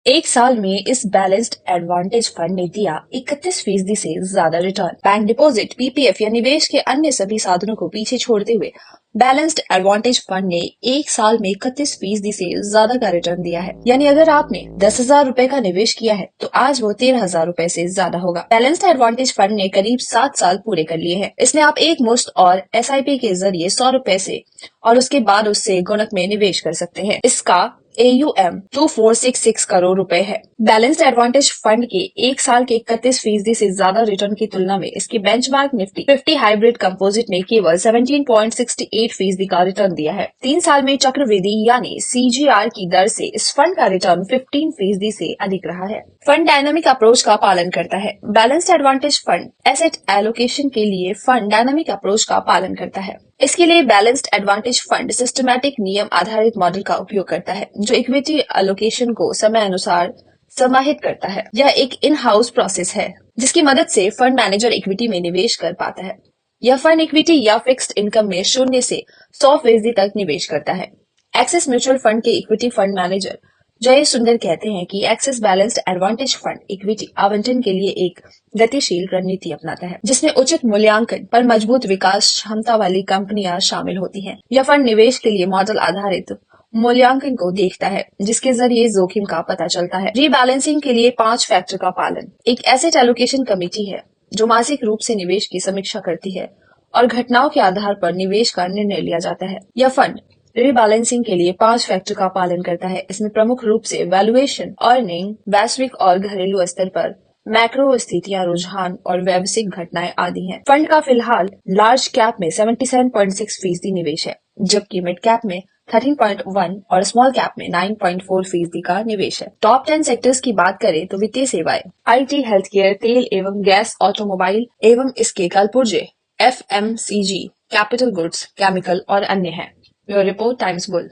एक साल में इस बैलेंस्ड एडवांटेज फंड ने दिया 31% से ज्यादा रिटर्न। बैंक डिपॉजिट, पीपीएफ या निवेश के अन्य सभी साधनों को पीछे छोड़ते हुए बैलेंस्ड एडवांटेज फंड ने एक साल में 31% से ज्यादा का रिटर्न दिया है। यानी अगर आपने 10,000 रुपए का निवेश किया है तो आज वो 13,000 रुपए से ज्यादा होगा। बैलेंस्ड एडवांटेज फंड ने करीब 7 साल पूरे कर लिए हैं। इसमें आप एक मुश्त और एसआईपी के जरिए 100 रुपए से और उसके बाद उससे गुणक में निवेश कर सकते हैं। इसका AUM 2466 करोड़ रुपए है। बैलेंस्ड एडवांटेज फंड के एक साल के 31% से ज्यादा रिटर्न की तुलना में इसके बेंचमार्क निफ्टी 50 हाइब्रिड कंपोजिट ने केवल 17.68% का रिटर्न दिया है। 3 साल में चक्रवृद्धि यानी CGR की दर से इस फंड का रिटर्न 15% से अधिक रहा है। फंड डायनामिक अप्रोच का पालन करता है। Balanced advantage fund asset allocation के लिए फंड डायनामिक अप्रोच का पालन करता है। इसके लिए बैलेंस्ड एडवांटेज फंड सिस्टमैटिक नियम आधारित मॉडल का उपयोग करता है जो इक्विटी एलोकेशन को समय अनुसार समाहित करता है। यह एक इन हाउस प्रोसेस है जिसकी मदद से फंड मैनेजर इक्विटी में निवेश कर पाता है। यह फंड इक्विटी या फिक्स्ड इनकम में 0 से 100% तक निवेश करता है। एक्सिस म्यूचुअल फंड के इक्विटी फंड मैनेजर जय सुंदर कहते हैं कि axis balanced advantage fund equity आवंटन के लिए एक गतिशील रणनीति अपनाता है जिसमें उचित मूल्यांकन पर मजबूत विकास क्षमता वाली कंपनियां शामिल होती हैं। यह फंड निवेश के लिए मॉडल आधारित मूल्यांकन को देखता है जिसके जरिए जोखिम का पता चलता है। रीबैलेंसिंग के लिए 5 फैक्टर का पालन। एक एसेट एलोकेशन कमेटी है जो मासिक रूप से निवेश की समीक्षा करती है और घटनाओं के आधार पर निवेश का निर्णय लिया जाता है। यह फंड रीबैलेंसिंग के लिए 5 फैक्टर का पालन करता है। इसमें प्रमुख रूप से वैल्यूएशन, अर्निंग, वैश्विक और घरेलू स्तर पर मैक्रो स्थितियां, रुझान और व्यावसायिक घटनाएं आदि हैं। फंड का फिलहाल लार्ज कैप में 77.6% निवेश है जबकि मिड कैप में 13.1 और स्मॉल कैप में 9.4% का निवेश है। टॉप 10 सेक्टर्स की बात करें तो वित्तीय सेवाएं, IT, हेल्थ केयर, तेल एवं गैस, ऑटोमोबाइल एवं इसके कलपुर्जे, FMCG, कैपिटल गुड्स, केमिकल और अन्य हैं। Bureau report, times bull.